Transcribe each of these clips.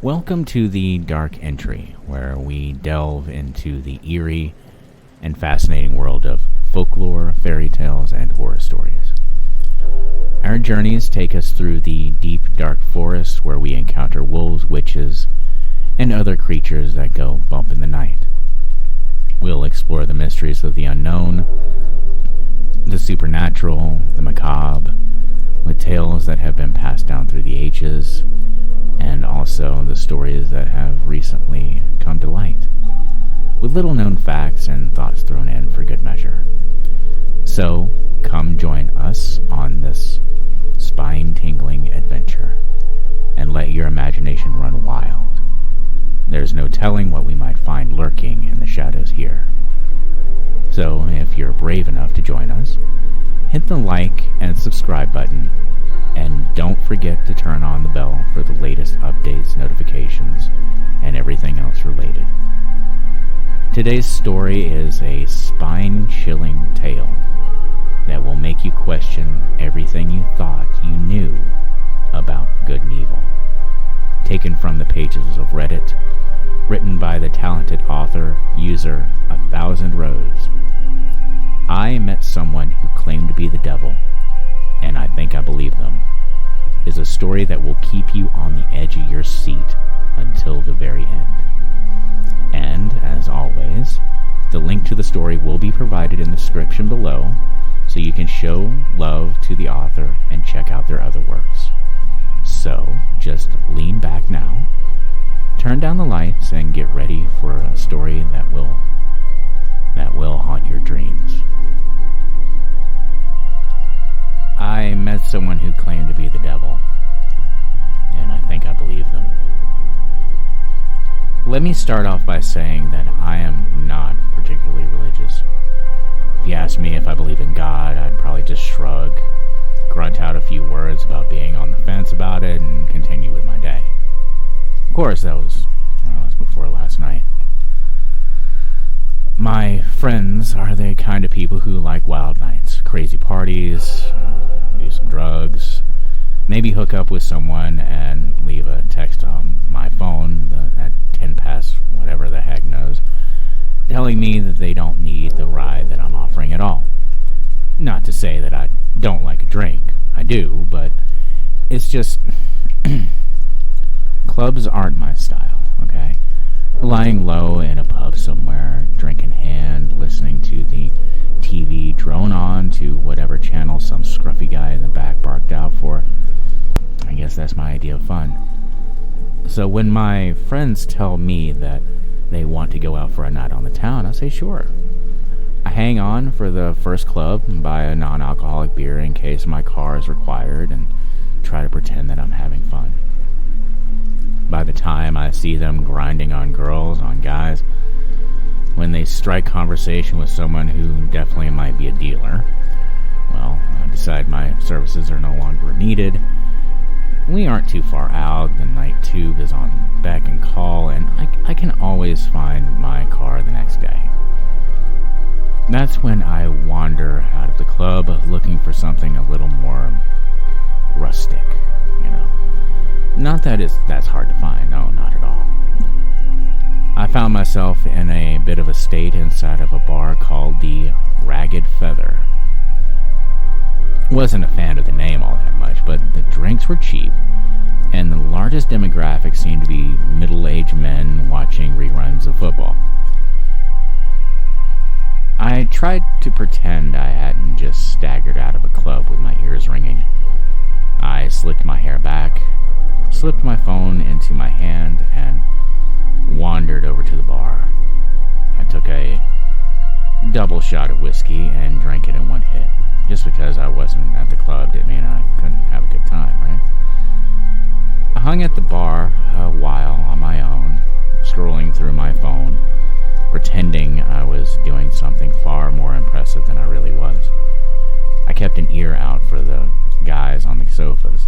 Welcome to the Dark Entry, where we delve into the eerie and fascinating world of folklore, fairy tales, and horror stories. Our journeys take us through the deep, dark forest where we encounter wolves, witches, and other creatures that go bump in the night. We'll explore the mysteries of the unknown, the supernatural, the macabre, with tales that have been passed down through the ages, and also the stories that have recently come to light, with little known facts and thoughts thrown in for good measure. So, come join us on this spine-tingling adventure, and let your imagination run wild. There's no telling what we might find lurking in the shadows here. So, if you're brave enough to join us, hit the like and subscribe button, and don't forget to turn on the bell for the latest updates, notifications, and everything else related. Today's story is a spine-chilling tale that will make you question everything you thought you knew about good and evil. Taken from the pages of Reddit, written by the talented author, user 1000 Rose. I met someone who claimed to be the devil, and I think I believe them, is a story that will keep you on the edge of your seat until the very end. And, as always, the link to the story will be provided in the description below, so you can show love to the author and check out their other works. So, just lean back now, turn down the lights, and get ready for a story that will haunt your dreams. I met someone who claimed to be the devil, and I think I believe them. Let me start off by saying that I am not particularly religious. If you asked me if I believe in God, I'd probably just shrug, grunt out a few words about being on the fence about it, and continue with my day. Of course, that was before last night. My friends are the kind of people who like wild nights, crazy parties, do some drugs, maybe hook up with someone and leave a text on my phone at 10 past whatever the heck knows, telling me that they don't need the ride that I'm offering at all. Not to say that I don't like a drink. I do, but it's just clubs aren't my style, okay? Lying low in a pub somewhere, drink in hand, listening to the TV drone on to whatever channel some scruffy guy in the back barked out for. I guess that's my idea of fun. So when my friends tell me that they want to go out for a night on the town, I say sure. I hang on for the first club and buy a non-alcoholic beer in case my car is required and try to pretend that I'm having fun. By the time I see them grinding on girls, on guys, when they strike conversation with someone who definitely might be a dealer, well, I decide my services are no longer needed. We aren't too far out, the night tube is on beck and call, and I can always find my car the next day. That's when I wander out of the club looking for something a little more rustic, you know. Not that that's hard to find, no, not at all. I found myself in a bit of a state inside of a bar called the Ragged Feather. Wasn't a fan of the name all that much, but the drinks were cheap, and the largest demographic seemed to be middle-aged men watching reruns of football. I tried to pretend I hadn't just staggered out of a club with my ears ringing. I slicked my hair back, slipped my phone into my hand, and wandered over to the bar. I took a double shot of whiskey and drank it in one hit. Just because I wasn't at the club didn't mean I couldn't have a good time, right? I hung at the bar a while on my own, scrolling through my phone, pretending I was doing something far more impressive than I really was. I kept an ear out for the guys on the sofas.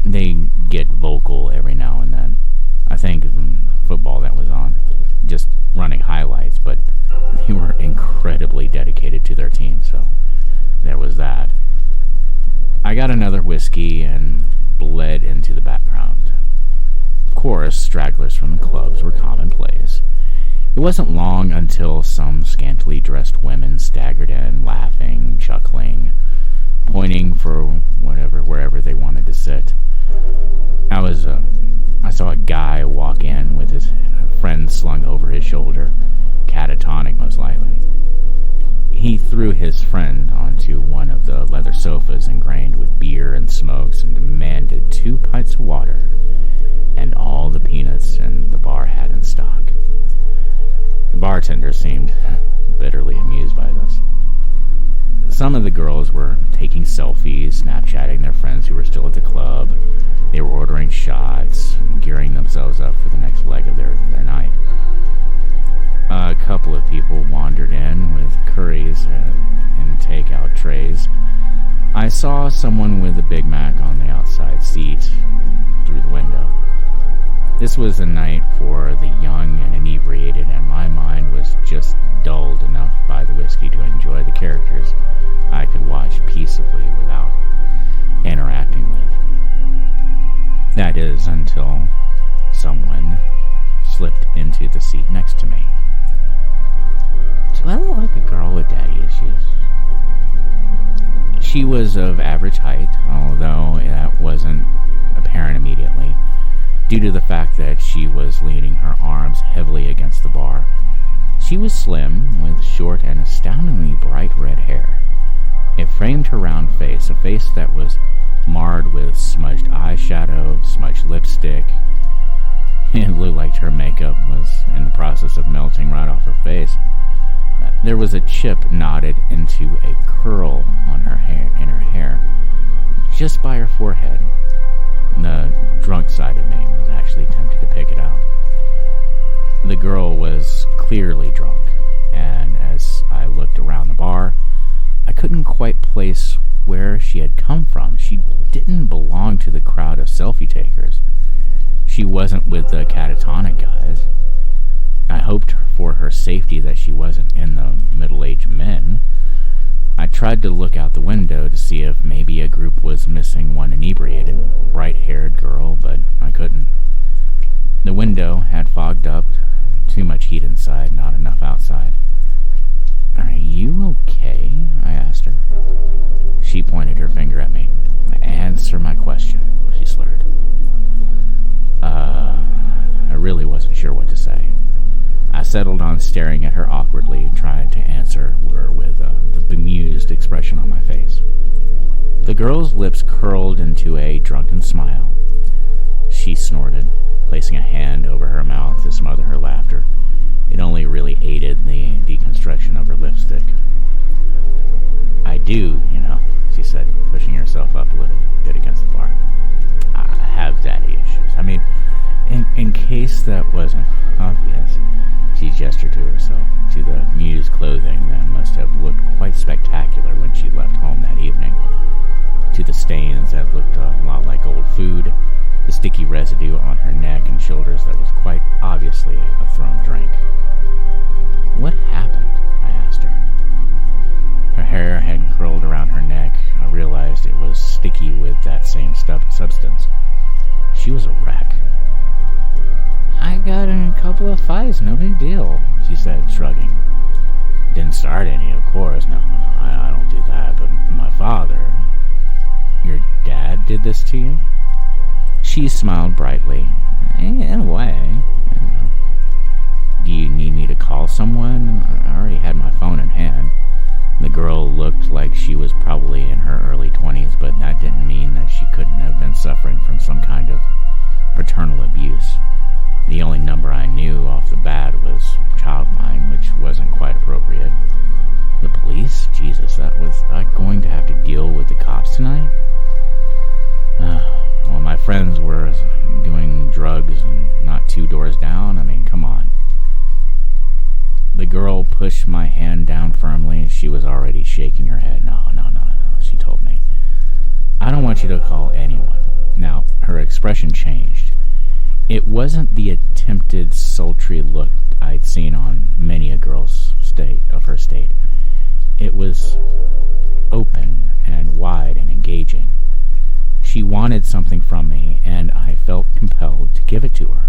They get vocal every now and then. I think football that was on, just running highlights, but they were incredibly dedicated to their team, so there was that. I got another whiskey and bled into the background. Of course, stragglers from the clubs were commonplace. It wasn't long until some scantily dressed women staggered in, laughing, chuckling, pointing for wherever they wanted to sit. I saw a guy walk in with his friend slung over his shoulder, catatonic most likely. He threw his friend onto one of the leather sofas ingrained with beer and smokes and demanded 2 pints of water and all the peanuts in the bar had in stock. The bartender seemed bitterly amused by this. Some of the girls were taking selfies, Snapchatting their friends who were still at the club. They were ordering shots, gearing themselves up for the next leg of their night. A couple of people wandered in with curries and takeout trays. I saw someone with a Big Mac on the outside seat through the window. This was a night for the young and inebriated, and my mind was just dulled enough by the whiskey to enjoy the characters I could watch peaceably without interacting with. That is, until someone slipped into the seat next to me. Do I look like a girl with daddy issues? She was of average height, although that wasn't apparent immediately, due to the fact that she was leaning her arms heavily against the bar. She was slim, with short and astoundingly bright red hair. It framed her round face, a face that was marred with smudged eyeshadow, smudged lipstick. It looked like her makeup was in the process of melting right off her face. There was a chip knotted into a curl on her hair, just by her forehead. The drunk side of me was actually tempted to pick it out. The girl was clearly drunk, and as I looked around the bar, I couldn't quite place where she had come from. She didn't belong to the crowd of selfie takers. She wasn't with the catatonic guys. I hoped for her safety that she wasn't in the middle-aged men. I tried to look out the window to see if maybe a group was missing one inebriated, bright-haired girl, but I couldn't. The window had fogged up, too much heat inside, not enough outside. "Are you okay?" I asked her. She pointed her finger at me. "Answer my question," she slurred. I really wasn't sure what to say. I settled on staring at her awkwardly, trying to answer her with the bemused expression on my face. The girl's lips curled into a drunken smile. She snorted, placing a hand over her mouth to smother her laughter. It only really aided the deconstruction of her lipstick. "I do, she said, pushing herself up a little bit against the bar. "I have daddy issues. I mean, in case that wasn't obvious," she gestured to herself, to the Muse clothing that must have looked quite spectacular when she left home that evening, to the stains that looked a lot like old food, the sticky residue on her neck and shoulders that was quite obviously a thrown drink. "What happened?" I asked her. Her hair had curled around her neck. I realized it was sticky with that same substance. She was a wreck. "I got in a couple of fights, no big deal," she said, shrugging. "Didn't start any, of course. No, I don't do that. But my father..." "Your dad did this to you?" She smiled brightly. "In a way. Yeah. Do you need me to call someone? I already had my phone in hand." The girl looked like she was probably in her early 20s, but that didn't mean that she couldn't have been suffering from some kind of paternal abuse. The only number I knew off the bat was Childline, which wasn't quite appropriate. The police? Jesus, was I going to have to deal with the cops tonight? Well, my friends were doing drugs and not 2 doors down. I mean, come on. The girl pushed my hand down firmly. She was already shaking her head. No, she told me. "I don't want you to call anyone." Now, her expression changed. It wasn't the attempted sultry look I'd seen on many a girl's of her state. It was open and wide and engaging. She wanted something from me, and I felt compelled to give it to her.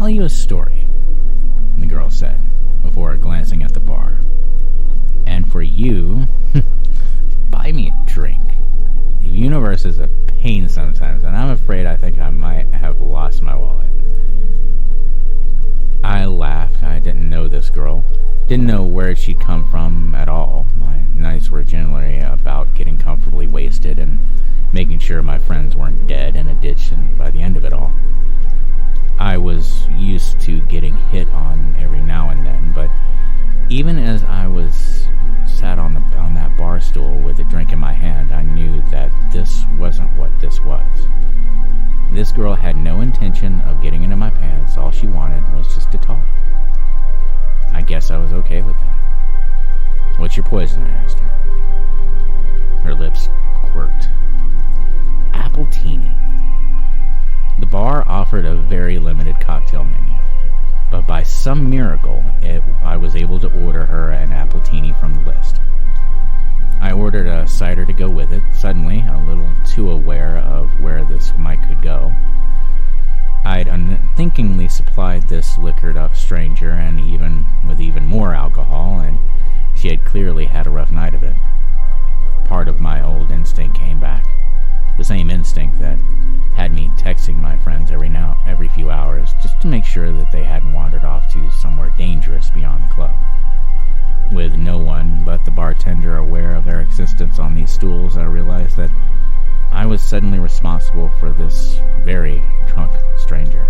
tell you a story," the girl said, before glancing at the bar. "And for you, buy me a drink. The universe is a pain sometimes, and I'm afraid I think I might have lost my wallet." I laughed. I didn't know this girl. Didn't know where she'd come from at all. My nights were generally about getting comfortably wasted and making sure my friends weren't dead in a ditch, and by the end of it all, I was used to getting hit on every now and then, but even as I was sat on that bar stool with a drink in my hand, I knew that this wasn't what this was. This girl had no intention of getting into my pants. All she wanted was just to talk. I guess I was okay with that. "What's your poison?" I asked her. Her lips quirked. "Appletini." The bar offered a very limited cocktail menu, but by some miracle, I was able to order her an Appletini from the list. I ordered a cider to go with it, suddenly a little too aware of where this could go. I'd unthinkingly supplied this liquored-up stranger and with even more alcohol, and she had clearly had a rough night of it. Part of my old instinct came back, the same instinct that had me texting my friends every few hours just to make sure that they hadn't wandered off to somewhere dangerous beyond the club. With no one but the bartender aware of their existence on these stools, I realized that I was suddenly responsible for this very drunk stranger.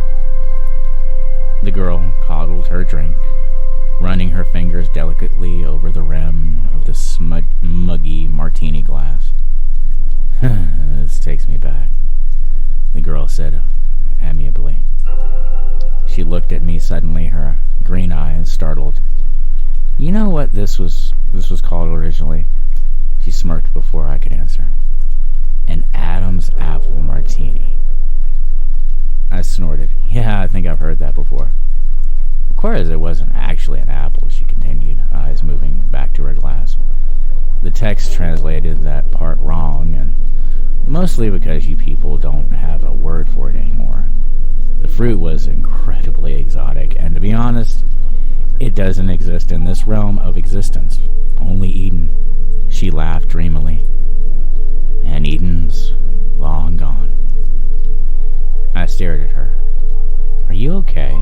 The girl coddled her drink, running her fingers delicately over the rim of the muggy martini glass. "This takes me back," the girl said amiably. She looked at me suddenly, her green eyes startled. "You know what this was called originally?" She smirked before I could answer. "An Adam's apple martini." I snorted. "Yeah, I think I've heard that before." "Of course it wasn't actually an apple," she continued, eyes moving back to her glass. "The text translated that part wrong, and mostly because you people don't have a word for it anymore. The fruit was incredibly exotic, and to be honest, it doesn't exist in this realm of existence. Only Eden." She laughed dreamily. "And Eden's long gone." I stared at her. "Are you okay?"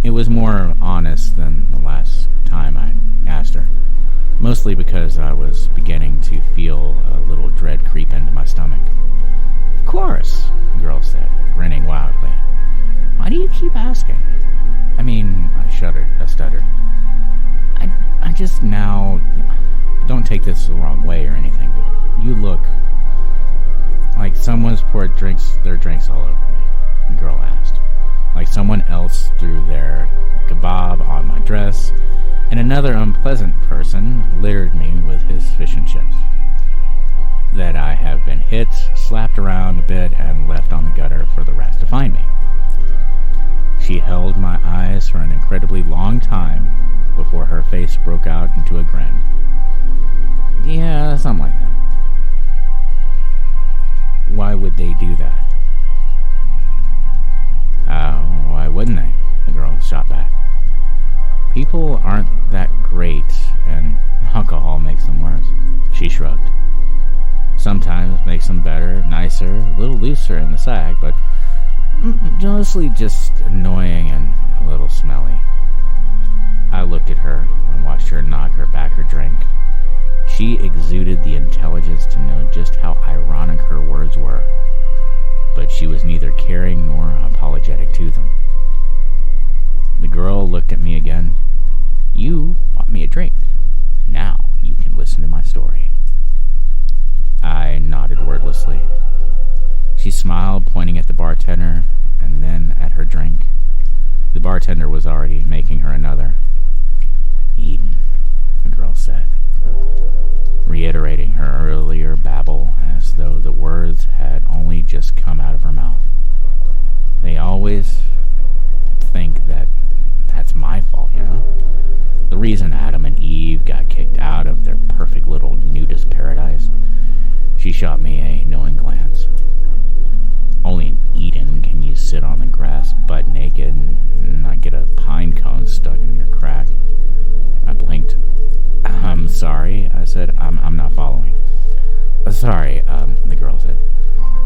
It was more honest than the last time I asked her, mostly because I was beginning to feel a little dread creep into my stomach. "Of course," the girl said, grinning wildly. "Why do you keep asking?" "I mean," I stuttered. I just now, don't take this the wrong way or anything, but you look like someone's poured their drinks all over me," the girl asked. "Like someone else threw their kebab on my dress, and another unpleasant person littered me with his fish and chips. That I have been hit, slapped around a bit, and left on the gutter for the rats to find me." She held my eyes for an incredibly long time before her face broke out into a grin. "Yeah, something like that." "Why would they do that?" Why wouldn't they?" the girl shot back. "People aren't that great, and alcohol makes them worse." She shrugged. "Sometimes makes them better, nicer, a little looser in the sack, but mostly just annoying and a little smelly." I looked at her and watched her knock back her drink. She exuded the intelligence to know just how ironic her words were, but she was neither caring nor apologetic to them. The girl looked at me again. "You bought me a drink. Now you can listen to my story." I nodded wordlessly. She smiled, pointing at the bartender and then at her drink. The bartender was already Sorry, the girl said.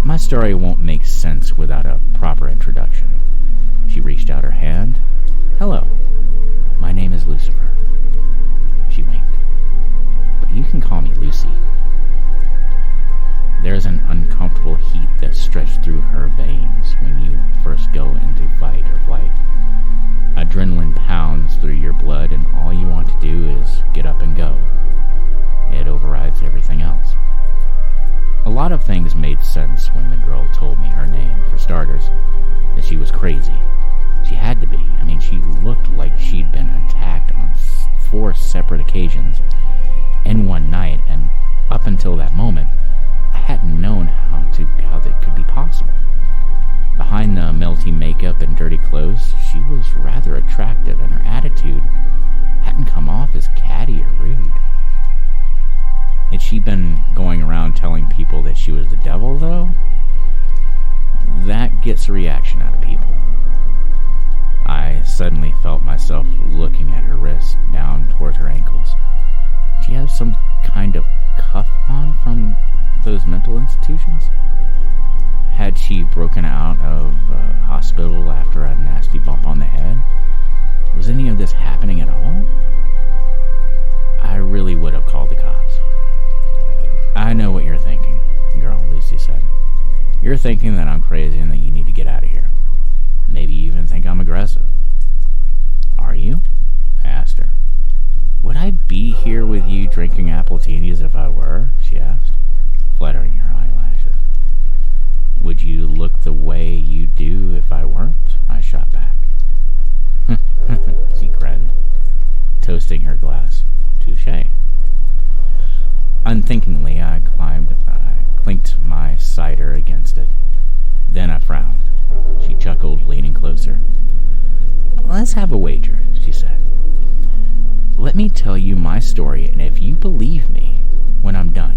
My story won't make sense without a proper introduction. She reached out her hand. Hello, my name is Lucifer. She winked. But you can call me Lucy. There's an uncomfortable heat that stretched through her veins when you first go into fight or flight. Adrenaline pounds through your blood and all you want to do is get up and go. It overrides everything else. A lot of things made sense when the girl told me her name. For starters, that she was crazy. She had to be. I mean, she looked like she'd been attacked on 4 separate occasions in one night, and up until that moment, I hadn't known how that could be possible. Behind the melty makeup and dirty clothes, she was rather attractive, and her attitude hadn't come off as catty or rude. Had she been going around telling people that she was the devil, though? That gets a reaction out of people. I suddenly felt myself looking at her wrist down toward her ankles. Do you have some kind of cuff on from those mental institutions? Had she broken out of a hospital after a nasty bump on the head? Was any of this happening at all? I really would have called the cops. I know what you're thinking, girl, Lucy said. You're thinking that I'm crazy and that you need to get out of here. Maybe you even think I'm aggressive. Are you? I asked her. Would I be here with you drinking appletinis if I were? She asked, fluttering her eyelashes. Would you look the way you do if I weren't? I shot back. She grinned, toasting her glass. Touché. Unthinkingly, I clinked my cider against it. Then I frowned. She chuckled, leaning closer. Let's have a wager, she said. Let me tell you my story, and if you believe me when I'm done,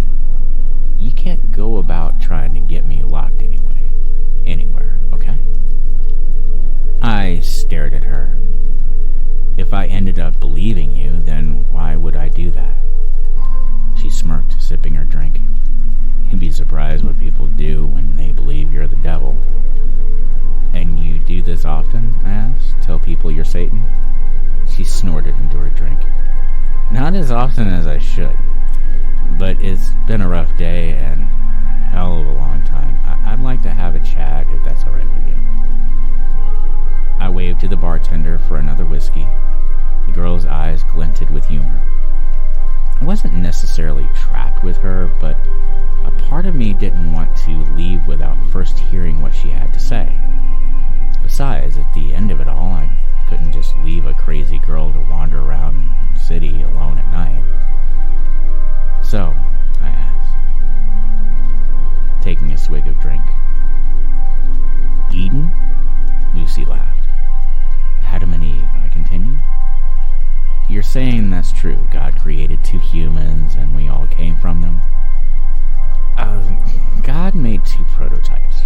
you can't go about trying to get me locked anywhere, okay? I stared at her. If I ended up believing you, then why would I do that? She smirked, sipping her drink. You'd be surprised what people do when they believe you're the devil. And you do this often? I asked. Tell people you're Satan? She snorted into her drink. Not as often as I should. But it's been a rough day and a hell of a long time. I'd like to have a chat if that's alright with you. I waved to the bartender for another whiskey. The girl's eyes glinted with humor. I wasn't necessarily trapped with her, but a part of me didn't want to leave without first hearing what she had to say. Besides, at the end of it all, I couldn't just leave a crazy girl to wander around the city alone at night. So, I asked, taking a swig of drink. Eden? Lucy laughed. Adam and Eve, I continued. You're saying that's true. God created 2 humans and we all came from them? God made 2 prototypes,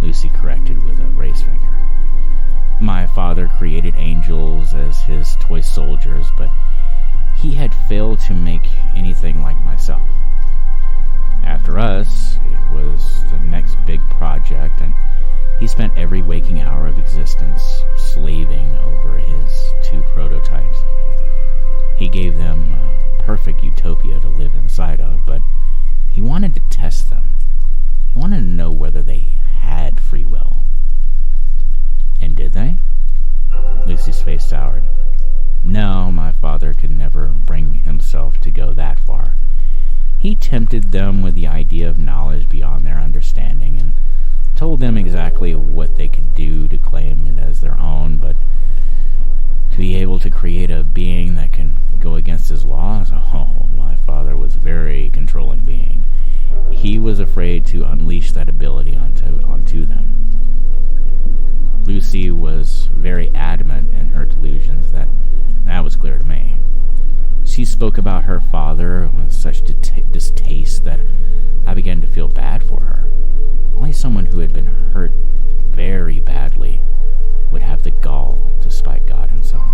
Lucy corrected with a raised finger. My father created angels as his toy soldiers, but he had failed to make anything like myself. After us, it was the next big project, and he spent every waking hour of existence slaving over his 2 prototypes. He gave them a perfect utopia to live inside of, but he wanted to test them. He wanted to know whether they had free will. And did they? Lucy's face soured. No, my father could never bring himself to go that far. He tempted them with the idea of knowledge beyond their understanding and told them exactly what they could do to claim it as their own, but to be able to create a being that can go against his laws? Oh, my father was a very controlling being. He was afraid to unleash that ability onto them. Lucy was very adamant in her delusions that was clear to me. She spoke about her father with such distaste that I began to feel bad for her. Only someone who had been hurt very badly would have the gall to spite God himself.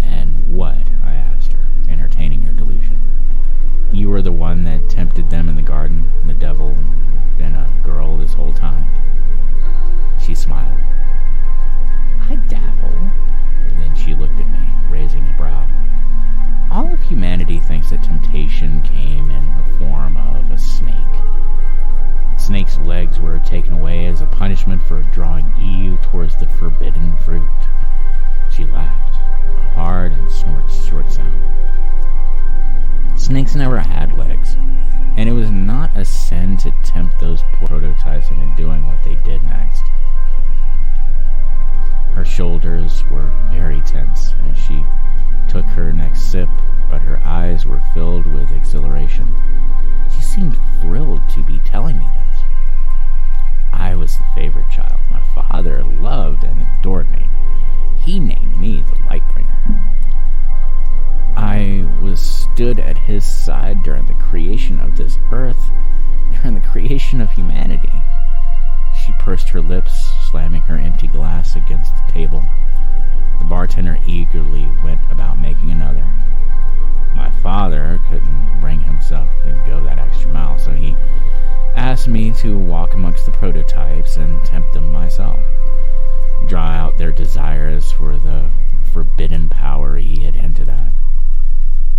And what? I asked her, entertaining her delusion. You were the one that tempted them Snakes never had legs, and it was not a sin to tempt those poor prototypes into doing what they did next. Her shoulders were very tense as she took her next sip, but her eyes were filled with exhilaration. She seemed thrilled to be telling me this. I was the favorite child. My father loved and adored me. He named me the Lightbringer. I was stood at his side during the creation of this earth, during the creation of humanity. She pursed her lips, slamming her empty glass against the table. The bartender eagerly went about making another. My father couldn't bring himself to go that extra mile, so he asked me to walk amongst the prototypes and tempt them myself, draw out their desires for the forbidden power he had hinted at.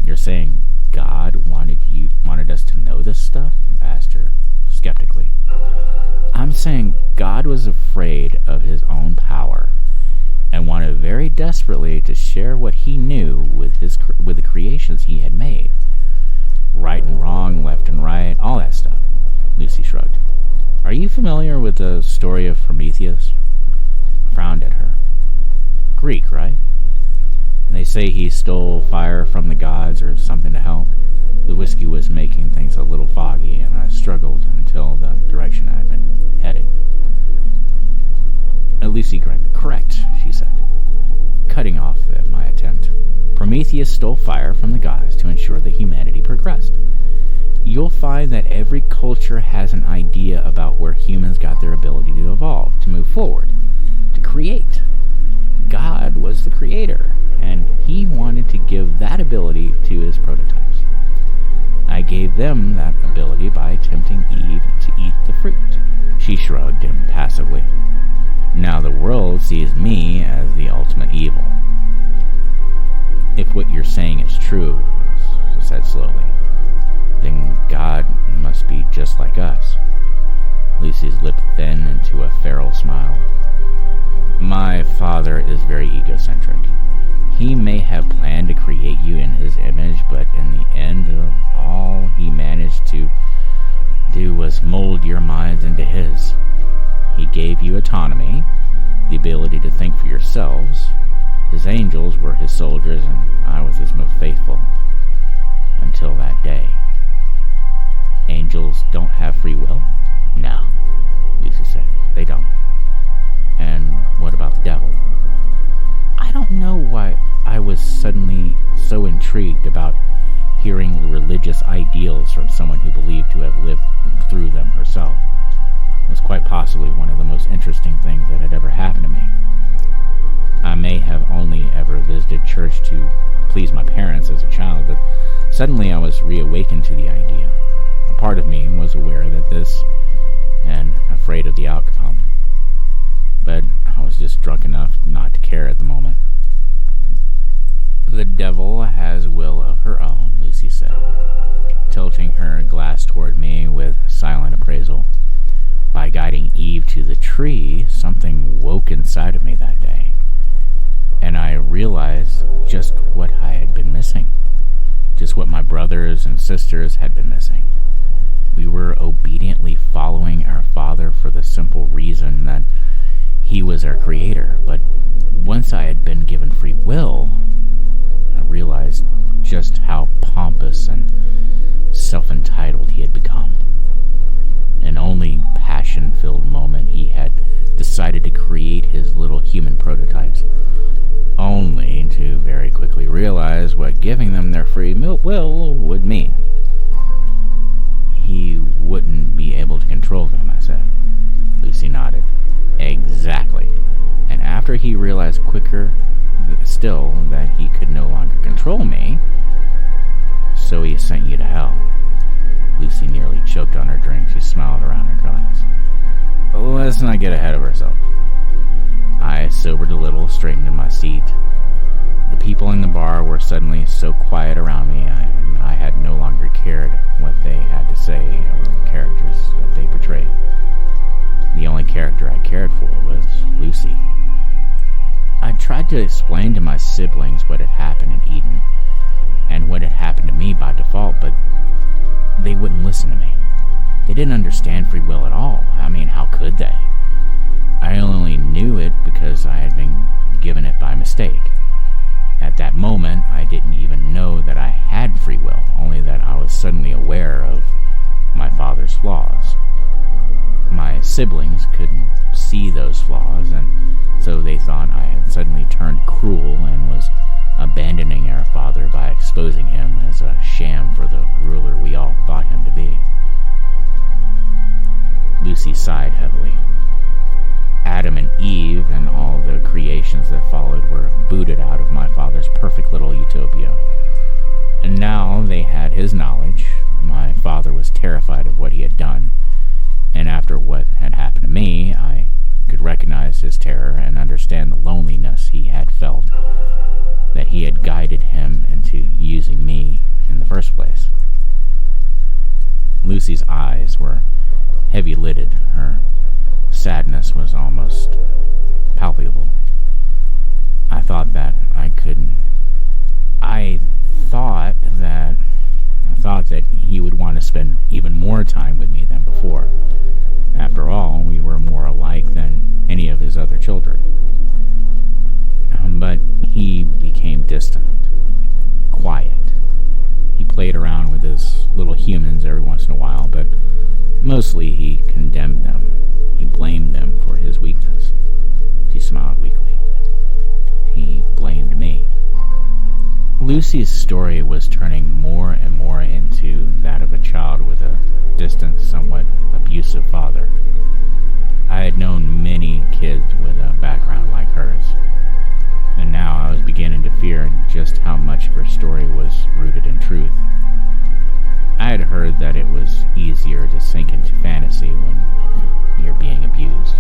You're saying God wanted us to know this stuff? Asked her skeptically. I'm saying God was afraid of his own power and wanted very desperately to share what he knew with the creations he had made. Right and wrong, left and right, all that stuff. Lucy shrugged. Are you familiar with the story of Prometheus? I frowned at her. Greek, right? They say he stole fire from the gods or something to help. The whiskey was making things a little foggy, and I struggled until the direction I had been heading. Lucy grinned. Correct, she said, cutting off at my attempt. Prometheus stole fire from the gods to ensure that humanity progressed. You'll find that every culture has an idea about where humans got their ability to evolve, to move forward, to create. God was the creator, and he wanted to give that ability to his prototypes. I gave them that ability by tempting Eve to eat the fruit. She shrugged impassively. Now the world sees me as the ultimate evil. If what you're saying is true, I said slowly, then God must be just like us. Lucy's lip thinned into a feral smile. My father is very egocentric. He may have planned to create you in his image, but in the end, all he managed to do was mold your minds into his. He gave you autonomy, the ability to think for yourselves. His angels were his soldiers, and I was his most faithful. Until that day. Angels don't have free will? No, Lucy said. They don't. And what about the devil? I don't know why I was suddenly so intrigued about hearing religious ideals from someone who believed to have lived through them herself. It was quite possibly one of the most interesting things that had ever happened to me. I may have only ever visited church to please my parents as a child, but suddenly I was reawakened to the idea. A part of me was aware that this, and afraid of the outcome. But I was just drunk enough not to care at the moment. The devil has will of her own, Lucy said, tilting her glass toward me with silent appraisal. By guiding Eve to the tree, something woke inside of me that day, and I realized just what I had been missing, just what my brothers and sisters had been missing. We were obediently following our Father for the simple reason that he was our creator, but once I had been given free will, I realized just how pompous and self-entitled he had become. An only passion-filled moment he had decided to create his little human prototypes, only to very quickly realize what giving them their free will would mean. He wouldn't be able to control them, I said. Lucy nodded. Exactly. And after he realized quicker still that he could no longer control me, so he sent you to hell. Lucy nearly choked on her drink. She smiled around her glass. Let's not get ahead of ourselves. I sobered a little, straightened in my seat. The people in the bar were suddenly so quiet around me, I had no longer cared what they had to say or characters that they portrayed. The only character I cared for was Lucy. I tried to explain to my siblings what had happened in Eden and what had happened to me by default, but They didn't understand free will at all. I mean, how could they? I only knew it because I had been given it by mistake. At that moment, I didn't even know that I had free will, only that I was suddenly aware of my father's flaws. My siblings couldn't see those flaws, and so they thought I had suddenly turned cruel and was abandoning our father by exposing him as a sham for the ruler we all thought him to be. Lucy sighed heavily. Adam and Eve and all the creations that followed were booted out of my father's perfect little utopia. And now they had his knowledge. My father was terrified of what he had done, and after what had happened to me, I could recognize his terror and understand the loneliness he had felt, that he had guided him into using me in the first place. Lucy's eyes were heavy-lidded. Her sadness was almost palpable. I thought that he would want to spend even more time with me than before. After all, we were more alike than any of his other children. But he became distant, quiet. He played around with his little humans every once in a while, but mostly he condemned them. He blamed them for his weakness. She smiled weakly. He blamed me. Lucy's story was turning more and more into that of a child with a distant, somewhat abusive father. I had known many kids with a background like hers, and now I was beginning to fear just how much of her story was rooted in truth. I had heard that it was easier to sink into fantasy when you're being abused,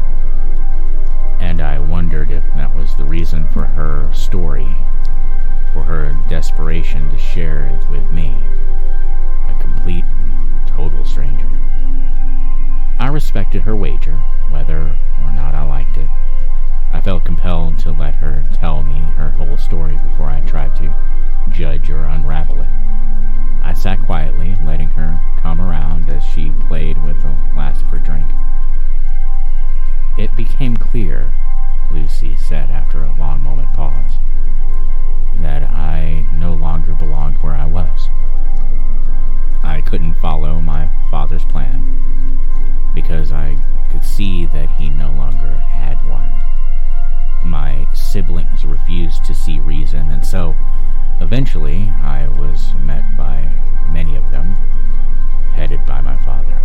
and I wondered if that was the reason for her story, for her desperation to share it with me, a complete and total stranger. I respected her wager, whether or not I liked it. I felt compelled to let her tell me her whole story before I tried to judge or unravel it. I sat quietly, letting her come around as she played with the last of her drink. It became clear, Lucy said after a long moment pause, that I no longer belonged where I was. I couldn't follow my father's plan because I could see that he no longer had one. My siblings refused to see reason, and so eventually I was met by many of them, headed by my father.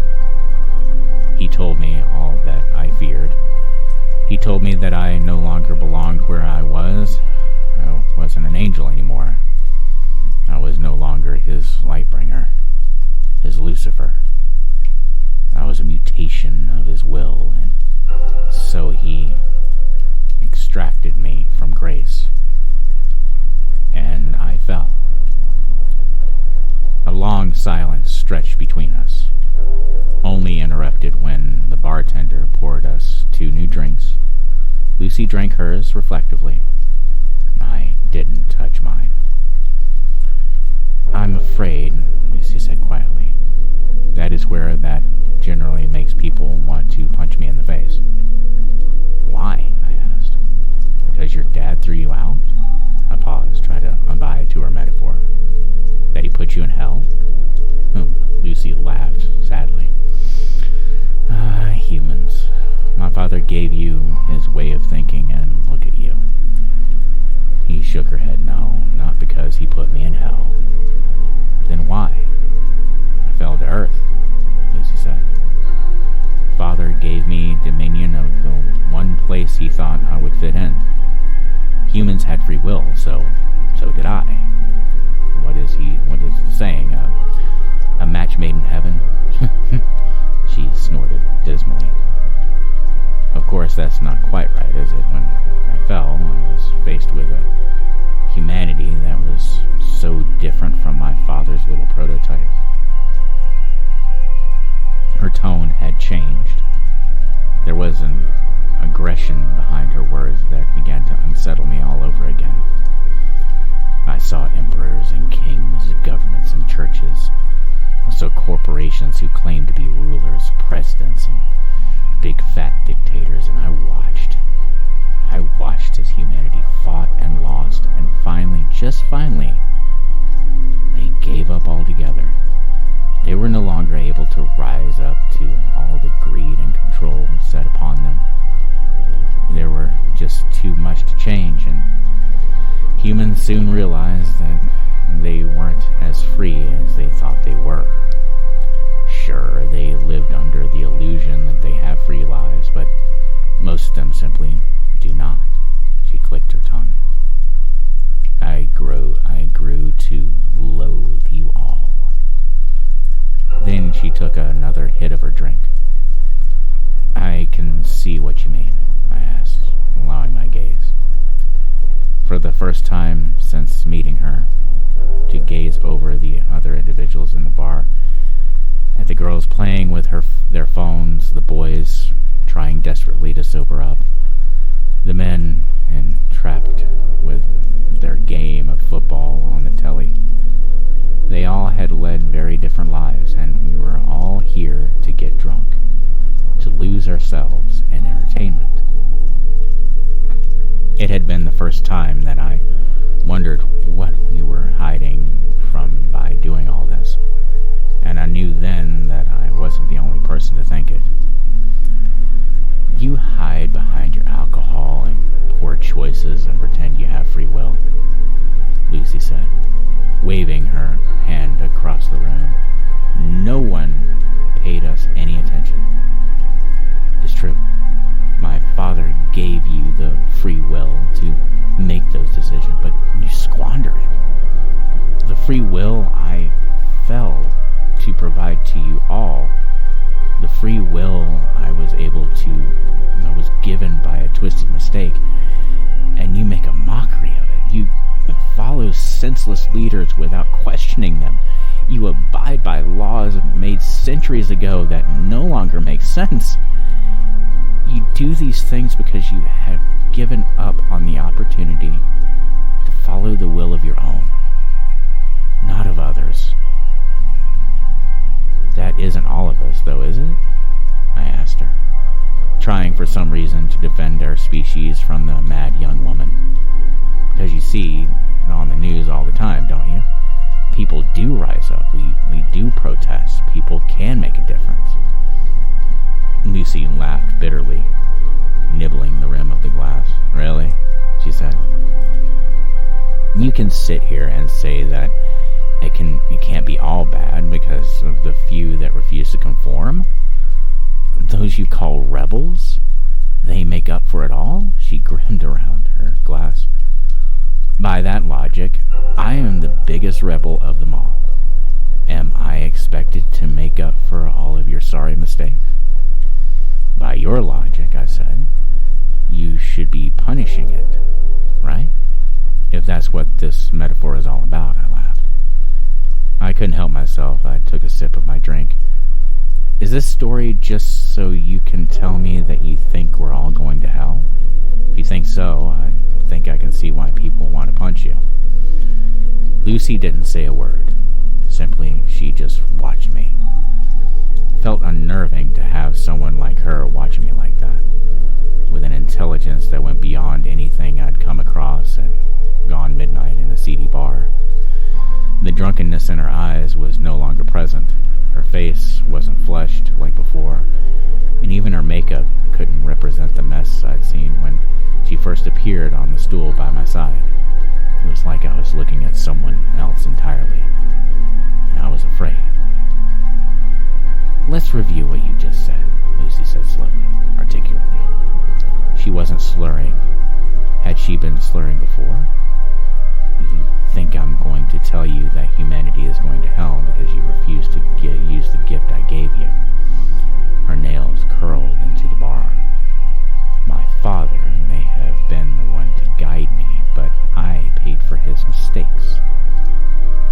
He told me all that I feared. He told me that I no longer belonged where I was. I wasn't an angel anymore. I was no longer his lightbringer, his Lucifer. I was a mutation of his will, and so he extracted me from grace, and I fell. A long silence stretched between us, only interrupted when the bartender poured us 2 new drinks. Lucy drank hers reflectively. I didn't touch mine. "I'm afraid," Lucy said quietly, "that is where that generally makes people want to punch me in the face." "Why?" I asked. "Because your dad threw you out?" I paused, tried to unbuy to her metaphor. "That he put you in hell?" Lucy laughed sadly. Humans. My father gave you his way of thinking, and look at you." He shook her head. "No, not because he put me in hell." "Then why?" "I fell to earth," Lucy said. "Father gave me dominion of the one place he thought I would fit in. Humans had free will, so did I. What is the saying? A match made in heaven?" She snorted dismally. "Of course, that's not quite right, is it? When I fell, I was faced with a humanity that was so different from my father's little prototype." Her tone had changed. There was an aggression behind her words that began to unsettle me all over again. I saw emperors and kings, governments and churches. I saw corporations who claimed to be rulers soon realized that they weren't as free as they thought they were. Sure, they lived under the illusion that they have free lives, but most of them simply do not. She clicked her tongue. I grew to loathe you all. Then she took another hit of her drink. I can see what you mean, I asked, allowing my gaze. For the first time since meeting her, to gaze over the other individuals in the bar, at the girls playing with their phones, the boys trying desperately to sober up, the men entrapped with their game of football on the telly. They all had led very different lives, and we were all here to get drunk, to lose ourselves in entertainment. It had been the first time that I wondered what we were hiding from by doing all this, and I knew then that I wasn't the only person to think it. You hide behind your alcohol and poor choices and pretend you have free will, Lucy said, waving her hand across the room. No one paid us any attention. It's true. My father gave you the free will to make those decisions, but you squander it. The free will I fell to provide to you all, the free will I was given by a twisted mistake, and you make a mockery of it. You follow senseless leaders without questioning them. You abide by laws made centuries ago that no longer make sense. You do these things because you have given up on the opportunity to follow the will of your own, not of others. That isn't all of us, though, is it? I asked her, trying for some reason to defend our species from the mad young woman. Because you see it on the news all the time, don't you? People do rise up. We do protest. People can make a difference. Lucy laughed bitterly, nibbling the rim of the glass. Really? She said. You can sit here and say that it can't be all bad because of the few that refuse to conform. Those you call rebels, they make up for it all? She grinned around her glass. By that logic, I am the biggest rebel of them all. Am I expected to make up for all of your sorry mistakes? By your logic, I said, you should be punishing it, right? If that's what this metaphor is all about, I laughed. I couldn't help myself. I took a sip of my drink. Is this story just so you can tell me that you think we're all going to hell? If you think so, I think I can see why people want to punch you. Lucy didn't say a word. Simply, she just watched me. It felt unnerving to have someone like her watching me like that, with an intelligence that went beyond anything I'd come across at Gone Midnight in a seedy bar. The drunkenness in her eyes was no longer present. Her face wasn't flushed like before, and even her makeup couldn't represent the mess I'd seen when she first appeared on the stool by my side. It was like I was looking at someone else entirely, and I was afraid. Let's review what you just said, Lucy said slowly, articulately. She wasn't slurring. Had she been slurring before? You think I'm going to tell you that humanity is going to hell because you refuse to use the gift I gave you? Her nails curled into the bar. My father may have been the one to guide me, but I paid for his mistakes.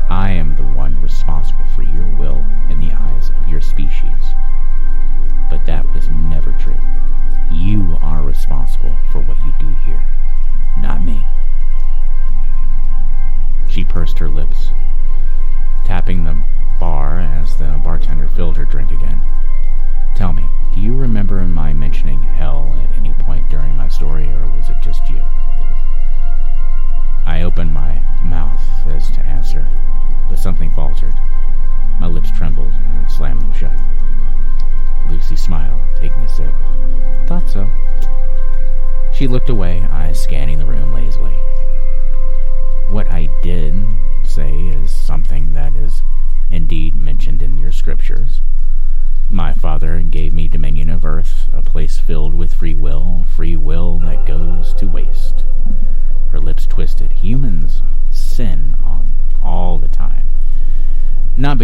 I am the one responsible for your will in the eyes of your species. But that was never true. You are responsible for what you do here, not me. She pursed her lips, tapping the bar as the bartender filled her drink again. Tell me, do you remember my mentioning hell at any point during my story, or was it just you? I opened my mouth as to answer, but something faltered. My lips trembled, and I slammed them shut. Lucy smiled, taking a sip. Thought so. She looked away, eyes scanning the room lazily. What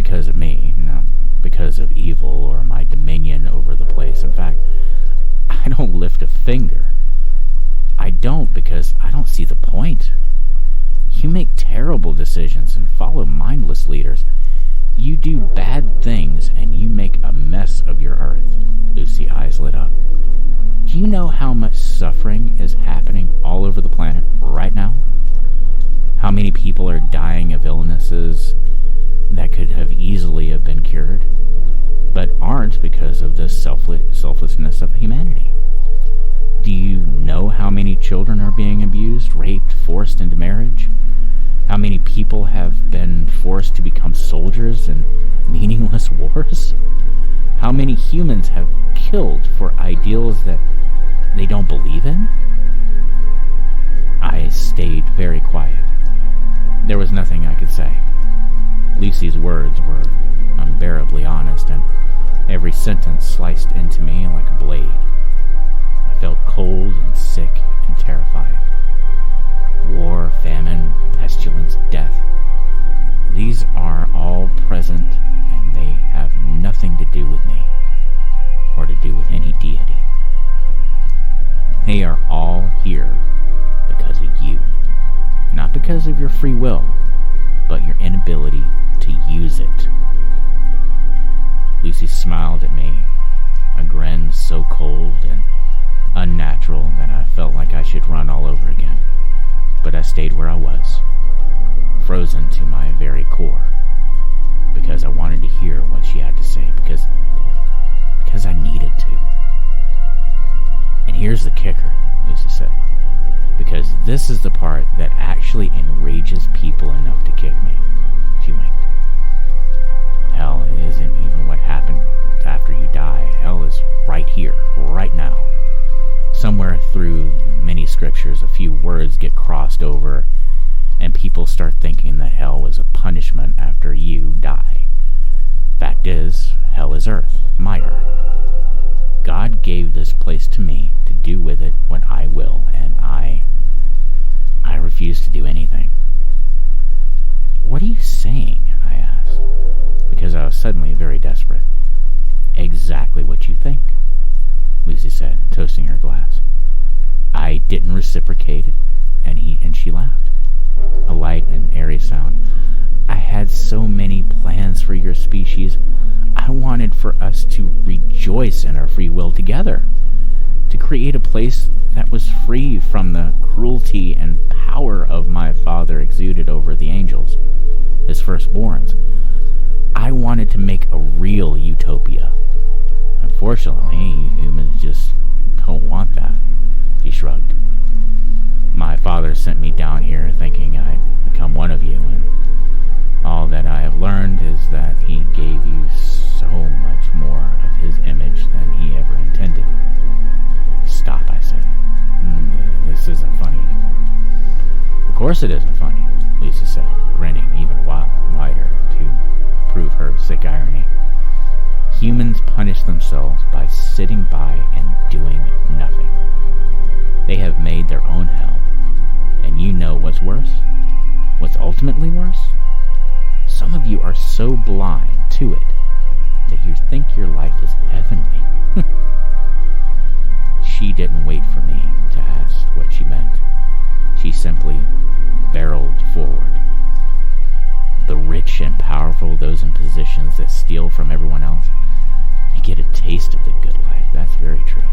because of me, not because of evil or my dominion over the place. In fact, I don't lift a finger. I don't because I don't see the point. You make terrible decisions and follow mindless leaders. You do bad things and you make a mess of your earth. Lucy's eyes lit up. Do you know how much suffering is happening all over the planet right now? How many people are dying of illnesses that could have easily have been cured, but aren't because of the selflessness of humanity? Do you know how many children are being abused, raped, forced into marriage? How many people have been forced to become soldiers in meaningless wars? How many humans have killed for ideals that they don't believe in? I stayed very quiet. There was nothing I could say. Lucy's words were unbearably honest, and every sentence sliced into me like a blade. I felt cold and sick and terrified. War, famine, pestilence, death. These are all present, and they have nothing to do with me, or to do with any deity. They are all here because of you. Not because of your free will, but your inability to use it. Lucy smiled at me, a grin so cold and unnatural that I felt like I should run all over again. But I stayed where I was, frozen to my very core, because I wanted to hear what she had to say, because I needed to. And here's the kicker, Lucy said, because this is the part that actually enrages people enough to kick me. She winked. Hell isn't even what happened after you die. Hell is right here, right now. Somewhere through many scriptures, a few words get crossed over, and people start thinking that hell is a punishment after you die. Fact is, hell is earth, my earth. God gave this place to me to do with it what I will, and I refuse to do anything. What are you saying? I asked, because I was suddenly very desperate. Exactly what you think, Lucy said, toasting her glass. I didn't reciprocate it, and she laughed. A light and airy sound. I had so many plans for your species. I wanted for us to rejoice in our free will together, to create a place that was free from the cruelty and power of my father exuded over the angels, his firstborns. I wanted to make a real utopia. Unfortunately, humans just don't want that. He shrugged. My father sent me down here thinking I'd become one of you, and all that I have learned is that he gave you so much more of his image than he ever intended. Stop, I said. This isn't funny anymore. Of course it isn't funny, Lisa said, grinning even wider to prove her sick irony. Humans punish themselves by sitting by and doing nothing. They have made their own hell. And you know what's worse? What's ultimately worse? Some of you are so blind to it that you think your life is heavenly. She didn't wait for me to ask what she meant. She simply barreled forward. The rich and powerful, those in positions that steal from everyone else, they get a taste of the good life. That's very true.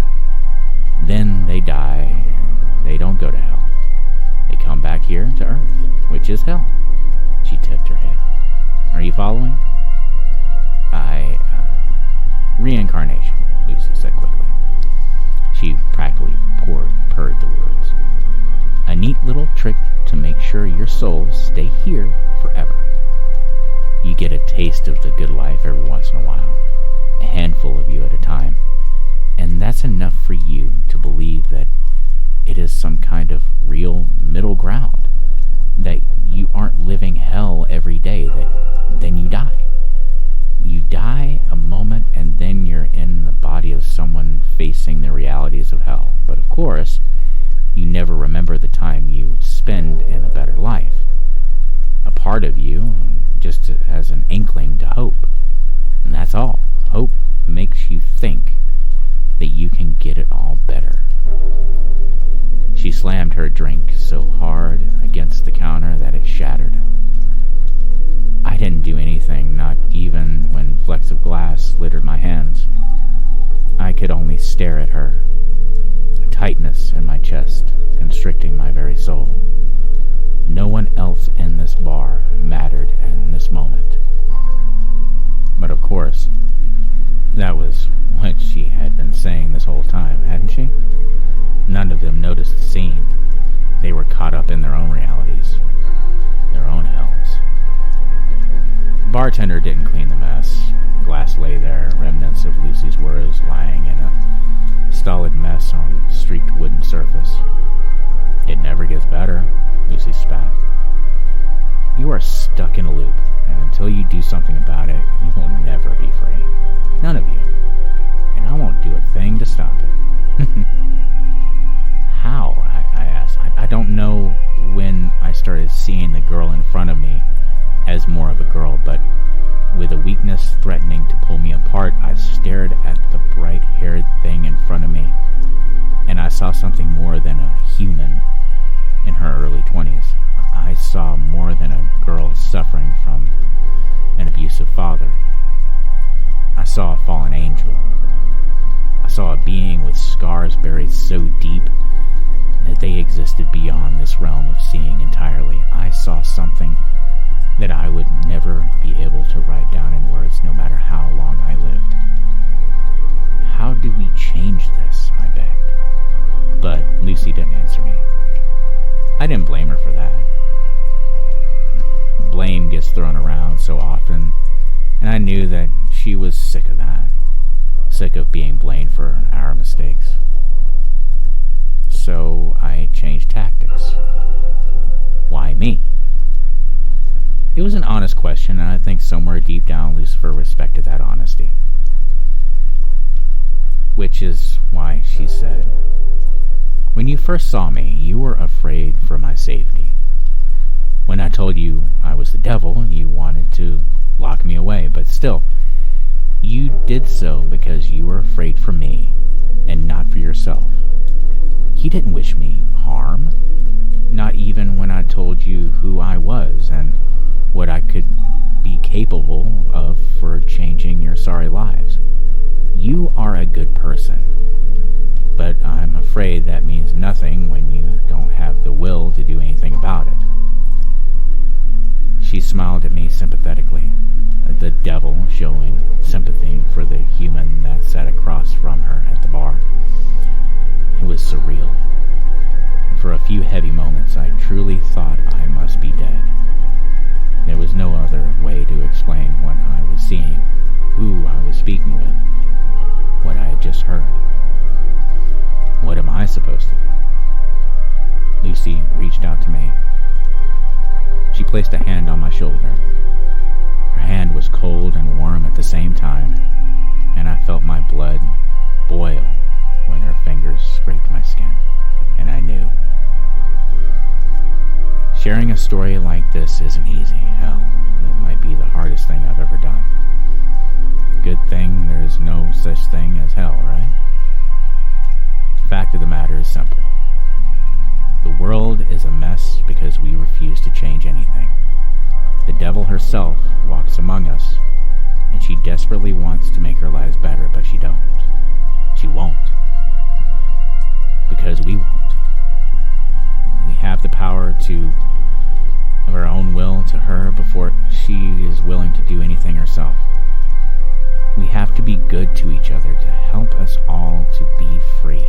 Then they die, and they don't go to hell. They come back here to Earth, which is hell. She tipped her head. Are you following? Reincarnation, Lucy said quickly. She practically purred the words. A neat little trick to make sure your souls stay here forever. You get a taste of the good life every once in a while, a handful of you at a time, and that's enough for you to believe that it is some kind of real middle ground, that you aren't living hell every day, that then you die. You die a moment and then you're in the body of someone facing the realities of hell. But of course, you never remember the time you spend in a better life. A part of you just has an inkling to hope. course, that was what she had been saying this whole time, hadn't she? None of them noticed the scene. They were caught up in their own realities, their own hells. The bartender didn't clean the mess. Glass lay there, remnants of Lucy's words lying in a stolid mess on streaked wooden surface. It never gets better, Lucy spat. You are stuck in a loop, and until you do something about it, you will never be free. None of you. And I won't do a thing to stop it. How? I asked. I don't know when I started seeing the girl in front of me as more of a girl, but with a weakness threatening to pull me apart, I stared at the bright-haired thing in front of me, and I saw something more than a human in her early 20s. I saw more than a girl suffering from an abusive father. I saw a fallen angel. I saw a being with scars buried so deep that they existed beyond this realm of seeing entirely. I saw something that I would never be able to write down in words, no matter how long I lived. How do we change this? I begged. But Lucy didn't answer me. I didn't blame her for that. Blame gets thrown around so often, and I knew that she was sick of that. Sick of being blamed for our mistakes. So I changed tactics. Why me? It was an honest question, and I think somewhere deep down Lucifer respected that honesty. Which is why she said, when you first saw me, you were afraid for my safety. When I told you I was the devil, you wanted to lock me away, but still, you did so because you were afraid for me and not for yourself. You didn't wish me harm, not even when I told you who I was and what I could be capable of for changing your sorry lives. You are a good person, but I'm afraid that means nothing when you don't have the will to do anything about it. She smiled at me sympathetically, the devil showing sympathy for the human that sat across from her at the bar. It was surreal. For a few heavy moments, I truly thought I must be dead. There was no other way to explain what I was seeing, who I was speaking with, what I had just heard. What am I supposed to do? Lucy reached out to me. She placed a hand on my shoulder. Her hand was cold and warm at the same time, and I felt my blood boil when her fingers scraped my skin, and I knew. Sharing a story like this isn't easy. Hell, it might be the hardest thing I've ever done. Good thing there's no such thing as hell, right? Fact of the matter is simple. The world is a mess because we refuse to change anything. The devil herself walks among us, and she desperately wants to make our lives better, but she don't. She won't. Because we won't. We have the power of our own will to her before she is willing to do anything herself. We have to be good to each other to help us all to be free.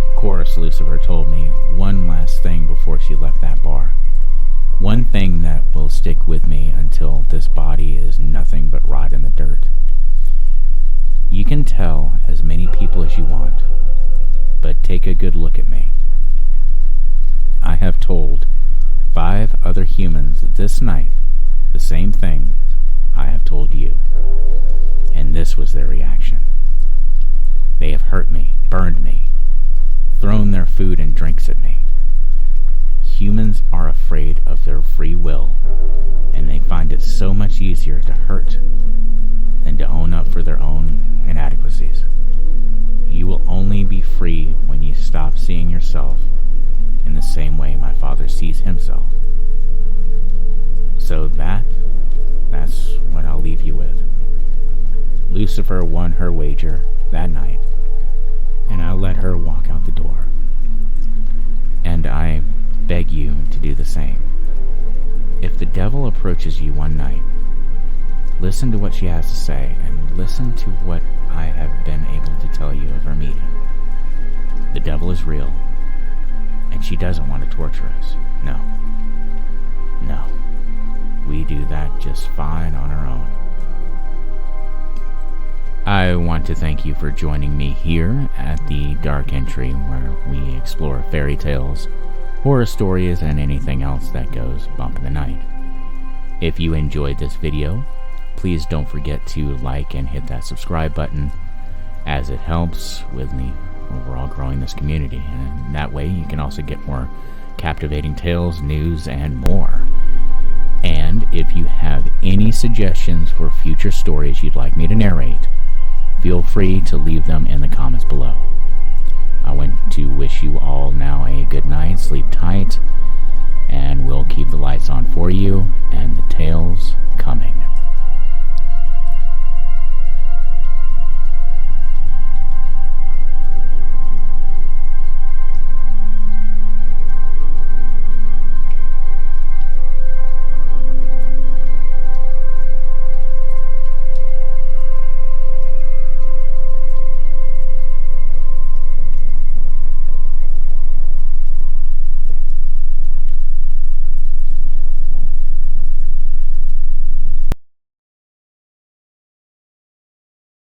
Of course, Lucifer told me one last thing before she left that bar. One thing that will stick with me until this body is nothing but rot in the dirt. You can tell as many people as you want, but take a good look at me. I have told 5 other humans this night the same thing I have told you, and this was their reaction. They have hurt me, burned me, thrown their food and drinks at me. Humans are afraid of their free will, and they find it so much easier to hurt than to own up for their own inadequacies. You will only be free when you stop seeing yourself in the same way my father sees himself. So that's what I'll leave you with. Lucifer won her wager that night, and I'll let her walk out the door. And I beg you to do the same. If the devil approaches you one night, Listen to what she has to say, and listen to what I have been able to tell you of our meeting. The devil is real, and she doesn't want to torture us. No. No. We do that just fine on our own. I want to thank you for joining me here at the Dark Entry, where we explore fairy tales, horror stories, and anything else that goes bump in the night. If you enjoyed this video, please don't forget to like and hit that subscribe button, as it helps with me overall growing this community, and that way you can also get more captivating tales, news, and more. And if you have any suggestions for future stories you'd like me to narrate, feel free to leave them in the comments below. I want to wish you all now a good night, sleep tight,